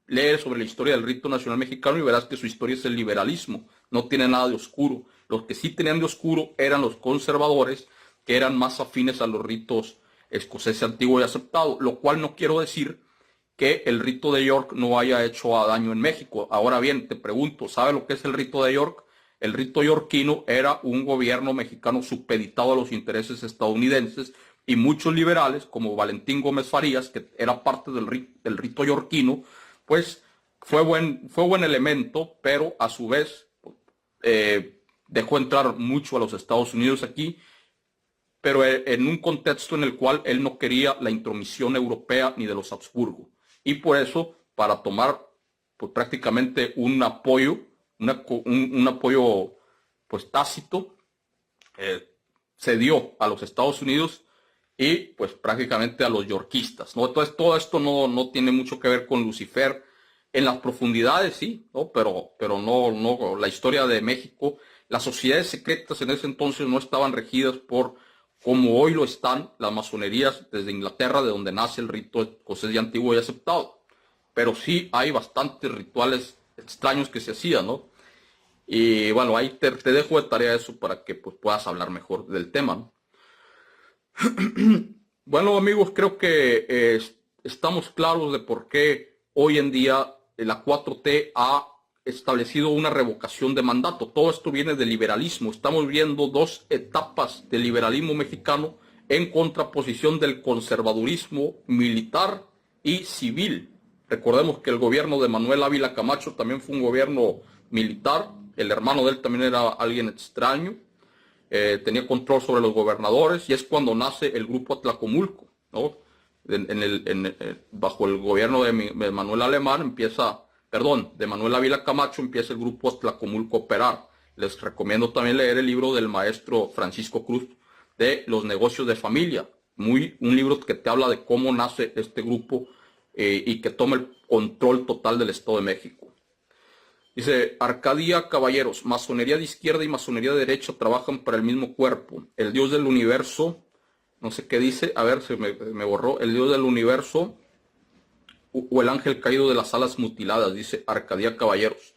Lee sobre la historia del rito nacional mexicano y verás que su historia es el liberalismo, no tiene nada de oscuro. Los que sí tenían de oscuro eran los conservadores, que eran más afines a los ritos escoceses antiguo y aceptado, lo cual no quiero decir que el rito de York no haya hecho daño en México. Ahora bien, te pregunto, ¿sabe lo que es el rito de York? El rito yorquino era un gobierno mexicano supeditado a los intereses estadounidenses, y muchos liberales, como Valentín Gómez Farías, que era parte del rito yorquino, pues fue buen elemento, pero a su vez dejó entrar mucho a los Estados Unidos aquí, pero en un contexto en el cual él no quería la intromisión europea ni de los Habsburgo. Y por eso, para tomar pues, prácticamente un apoyo, un apoyo pues tácito, cedió a los Estados Unidos y pues prácticamente a los yorquistas, ¿no? Entonces todo esto no tiene mucho que ver con Lucifer. En las profundidades sí, ¿no? Pero no, la historia de México, las sociedades secretas en ese entonces no estaban regidas por como hoy lo están las masonerías desde Inglaterra, de donde nace el rito escocés y antiguo y aceptado. Pero sí hay bastantes rituales extraños que se hacían, ¿no? Y bueno, ahí te dejo de tarea eso para que pues, puedas hablar mejor del tema, ¿no? Bueno, amigos, creo que estamos claros de por qué hoy en día la 4T ha establecido una revocación de mandato. Todo esto viene del liberalismo. Estamos viendo dos etapas del liberalismo mexicano en contraposición del conservadurismo militar y civil. Recordemos que el gobierno de Manuel Ávila Camacho también fue un gobierno militar. El hermano de él también era alguien extraño. Tenía control sobre los gobernadores, y es cuando nace el grupo Atlacomulco, ¿no? Bajo el gobierno de Manuel de Manuel Ávila Camacho empieza el grupo Atlacomulco a operar. Les recomiendo también leer el libro del maestro Francisco Cruz de Los negocios de familia, un libro que te habla de cómo nace este grupo y que toma el control total del Estado de México. Dice Arcadia Caballeros, masonería de izquierda y masonería de derecha trabajan para el mismo cuerpo. El Dios del universo, no sé qué dice, a ver, se me borró. El Dios del universo o el ángel caído de las alas mutiladas, dice Arcadia Caballeros.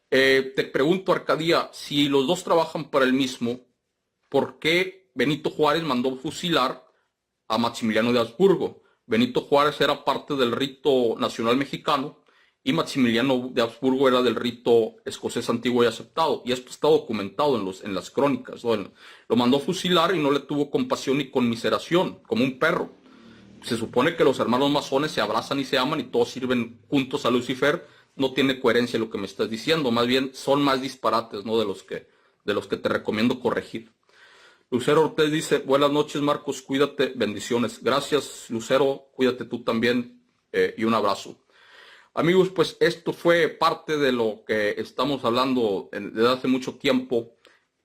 Te pregunto, Arcadia, si los dos trabajan para el mismo, ¿por qué Benito Juárez mandó fusilar a Maximiliano de Habsburgo? Benito Juárez era parte del rito nacional mexicano y Maximiliano de Habsburgo era del rito escocés antiguo y aceptado. Y esto está documentado en las crónicas, ¿no? Lo mandó fusilar y no le tuvo compasión ni conmiseración, como un perro. Se supone que los hermanos masones se abrazan y se aman y todos sirven juntos a Lucifer. No tiene coherencia lo que me estás diciendo, más bien son más disparates, ¿no? de los que te recomiendo corregir. Lucero Ortiz dice, buenas noches Marcos, cuídate, bendiciones. Gracias Lucero, cuídate tú también y un abrazo. Amigos, pues esto fue parte de lo que estamos hablando desde hace mucho tiempo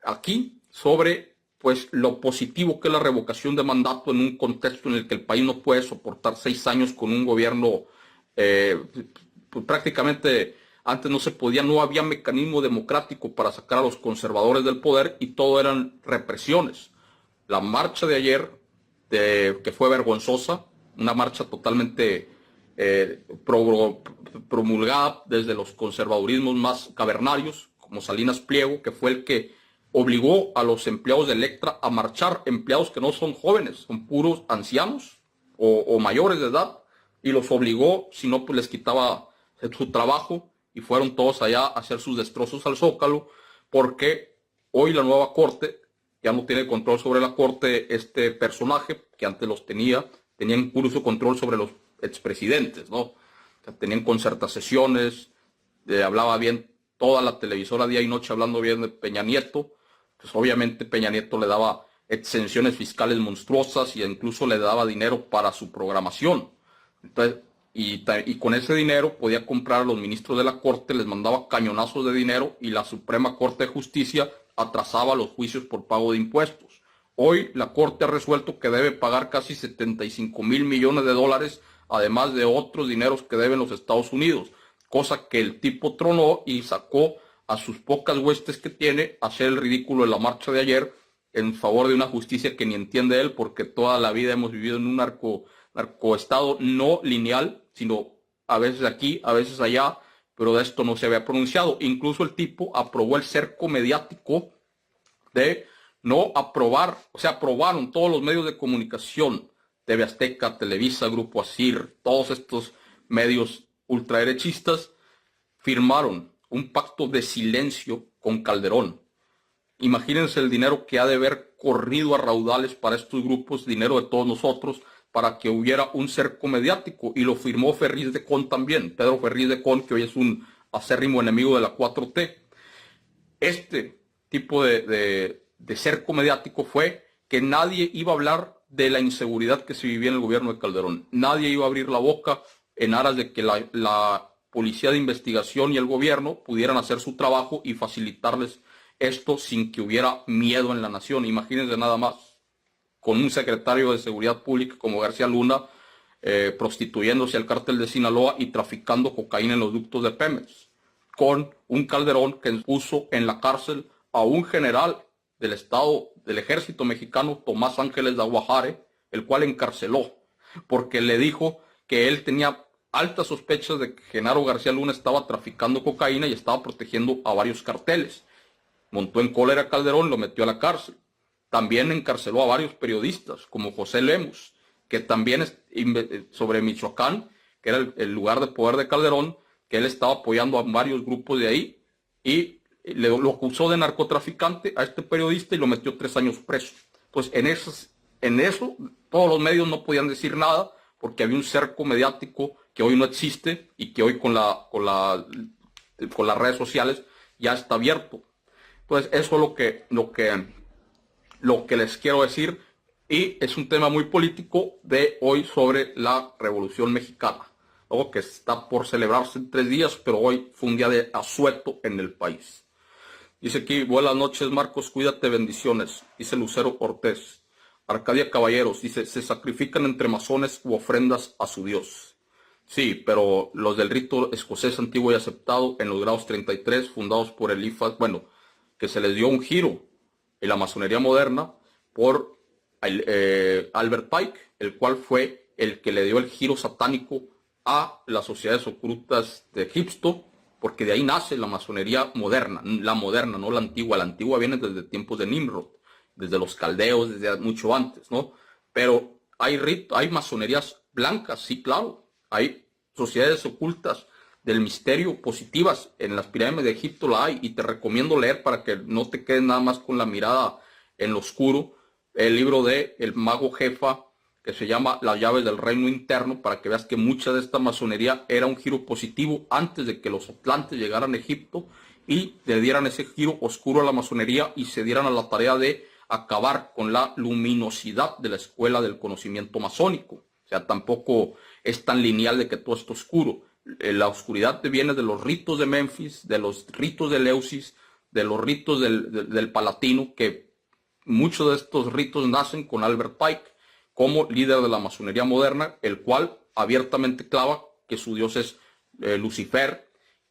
aquí sobre pues lo positivo que es la revocación de mandato en un contexto en el que el país no puede soportar 6 años con un gobierno pues prácticamente antes no había mecanismo democrático para sacar a los conservadores del poder y todo eran represiones. La marcha de ayer, que fue vergonzosa, una marcha totalmente promulgada desde los conservadurismos más cavernarios, como Salinas Pliego, que fue el que obligó a los empleados de Electra a marchar, empleados que no son jóvenes, son puros ancianos o mayores de edad, y los obligó, si no pues les quitaba su trabajo, y fueron todos allá a hacer sus destrozos al Zócalo, porque hoy la nueva corte ya no tiene control sobre la corte este personaje que antes los tenía incluso control sobre los expresidentes, ¿no? O sea, tenían concertas sesiones, hablaba bien toda la televisora día y noche hablando bien de Peña Nieto. Pues obviamente Peña Nieto le daba exenciones fiscales monstruosas y incluso le daba dinero para su programación. Entonces, y con ese dinero podía comprar a los ministros de la Corte, les mandaba cañonazos de dinero y la Suprema Corte de Justicia atrasaba los juicios por pago de impuestos. Hoy la Corte ha resuelto que debe pagar casi 75,000 millones de dólares, además de otros dineros que deben los Estados Unidos, cosa que el tipo tronó y sacó a sus pocas huestes que tiene a hacer el ridículo en la marcha de ayer en favor de una justicia que ni entiende él, porque toda la vida hemos vivido en un narcoestado no lineal, sino a veces aquí, a veces allá, pero de esto no se había pronunciado. Incluso el tipo aprobó el cerco mediático de no aprobar, o sea, aprobaron todos los medios de comunicación, TV Azteca, Televisa, Grupo Asir, todos estos medios ultraderechistas, firmaron un pacto de silencio con Calderón. Imagínense el dinero que ha de haber corrido a raudales para estos grupos, dinero de todos nosotros, para que hubiera un cerco mediático, y lo firmó Ferriz de Con también, Pedro Ferriz de Con, que hoy es un acérrimo enemigo de la 4T. Este tipo de cerco mediático fue que nadie iba a hablar de la inseguridad que se vivía en el gobierno de Calderón. Nadie iba a abrir la boca en aras de que la policía de investigación y el gobierno pudieran hacer su trabajo y facilitarles esto sin que hubiera miedo en la nación. Imagínense nada más, con un secretario de Seguridad Pública como García Luna, prostituyéndose al cártel de Sinaloa y traficando cocaína en los ductos de Pemex, con un Calderón que puso en la cárcel a un general del Estado del Ejército Mexicano, Tomás Ángeles de Aguajare, el cual encarceló porque le dijo que él tenía altas sospechas de que Genaro García Luna estaba traficando cocaína y estaba protegiendo a varios carteles. Montó en cólera a Calderón, lo metió a la cárcel. También encarceló a varios periodistas, como José Lemus, que también sobre Michoacán, que era el lugar de poder de Calderón, que él estaba apoyando a varios grupos de ahí, y lo acusó de narcotraficante a este periodista y lo metió 3 años preso. Pues en eso todos los medios no podían decir nada, porque había un cerco mediático que hoy no existe y que hoy con las redes sociales ya está abierto. Entonces eso es lo que les quiero decir, y es un tema muy político de hoy sobre la Revolución Mexicana, ¿no? Que está por celebrarse en 3 días, pero hoy fue un día de asueto en el país. Dice aquí, buenas noches Marcos, cuídate, bendiciones. Dice Lucero Cortés. Arcadia Caballeros, dice, se sacrifican entre masones u ofrendas a su Dios. Sí, pero los del rito escocés antiguo y aceptado en los grados 33, fundados por el IFAS, bueno, que se les dio un giro en la masonería moderna por Albert Pike, el cual fue el que le dio el giro satánico a las sociedades ocultas de Egipto, porque de ahí nace la masonería moderna, no la antigua. La antigua viene desde tiempos de Nimrod, desde los caldeos, desde mucho antes, ¿no? Pero hay masonerías blancas, sí, claro. Hay sociedades ocultas del misterio positivas en las pirámides de Egipto, la hay, y te recomiendo leer para que no te quedes nada más con la mirada en lo oscuro, el libro de el mago Jefa, que se llama Las llaves del reino interno, para que veas que mucha de esta masonería era un giro positivo antes de que los atlantes llegaran a Egipto y le dieran ese giro oscuro a la masonería y se dieran a la tarea de acabar con la luminosidad de la escuela del conocimiento masónico. O sea, tampoco es tan lineal de que todo está oscuro. La oscuridad viene de los ritos de Memphis, de los ritos de Eleusis, de los ritos del Palatino, que muchos de estos ritos nacen con Albert Pike como líder de la masonería moderna, el cual abiertamente clava que su dios es Lucifer,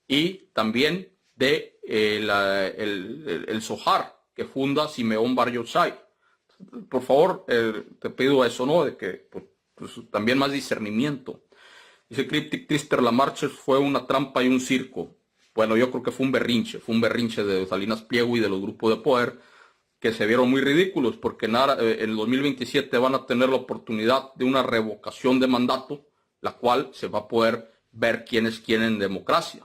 y también de el Zohar, que funda Simeón Bar Yochai. Por favor, te pido eso, ¿no? De que pues, también más discernimiento. Dice Cryptic Trister, la marcha fue una trampa y un circo. Bueno, yo creo que fue un berrinche de Salinas Pliego y de los grupos de poder, que se vieron muy ridículos, porque en el 2027 van a tener la oportunidad de una revocación de mandato, la cual se va a poder ver quién es quién en democracia.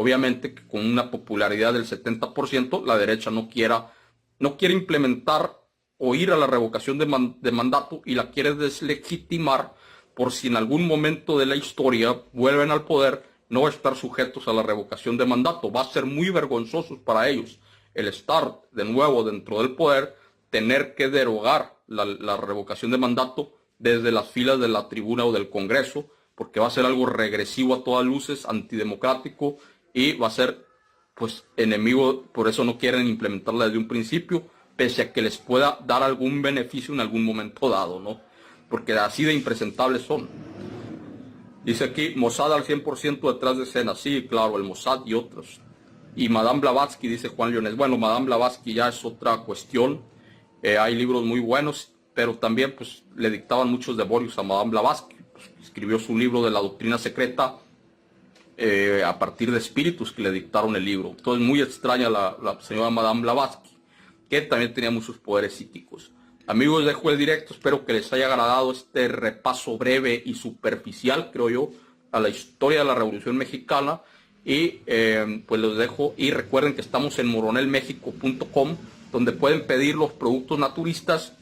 obviamente que con una popularidad del 70%, la derecha no quiere implementar o ir a la revocación de mandato y la quiere deslegitimar por si en algún momento de la historia vuelven al poder, no estar sujetos a la revocación de mandato. Va a ser muy vergonzoso para ellos el estar de nuevo dentro del poder, tener que derogar la revocación de mandato desde las filas de la tribuna o del Congreso, porque va a ser algo regresivo a todas luces, antidemocrático, y va a ser pues enemigo. Por eso no quieren implementarla desde un principio, pese a que les pueda dar algún beneficio en algún momento dado, ¿no? Porque así de impresentables son. Dice aquí, Mossad al 100% detrás de escena. Sí, claro, el Mossad y otros. Y Madame Blavatsky, dice Juan Leones. Bueno, Madame Blavatsky ya es otra cuestión. Hay libros muy buenos, pero también pues le dictaban muchos demonios a Madame Blavatsky. Pues, escribió su libro de la doctrina secreta a partir de espíritus que le dictaron el libro. Entonces muy extraña la señora Madame Blavatsky, que también tenía muchos poderes psíquicos. Amigos, dejo el directo, espero que les haya agradado este repaso breve y superficial, creo yo, a la historia de la Revolución Mexicana. Y pues los dejo, y recuerden que estamos en moronelmexico.com, donde pueden pedir los productos naturistas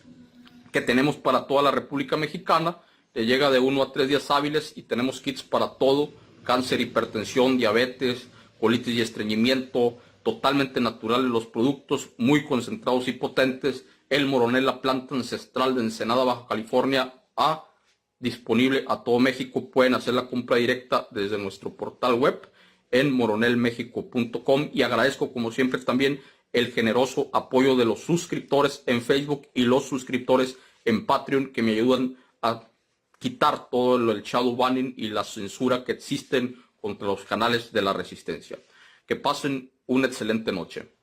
que tenemos para toda la República Mexicana. Le llega de 1 a 3 días hábiles y tenemos kits para todo: cáncer, hipertensión, diabetes, colitis y estreñimiento, totalmente naturales los productos, muy concentrados y potentes. El Moronel, la planta ancestral de Ensenada, Baja California, disponible a todo México. Pueden hacer la compra directa desde nuestro portal web en moronelmexico.com, y agradezco como siempre también el generoso apoyo de los suscriptores en Facebook y los suscriptores en Patreon, que me ayudan a quitar todo el shadow banning y la censura que existen contra los canales de la resistencia. Que pasen una excelente noche.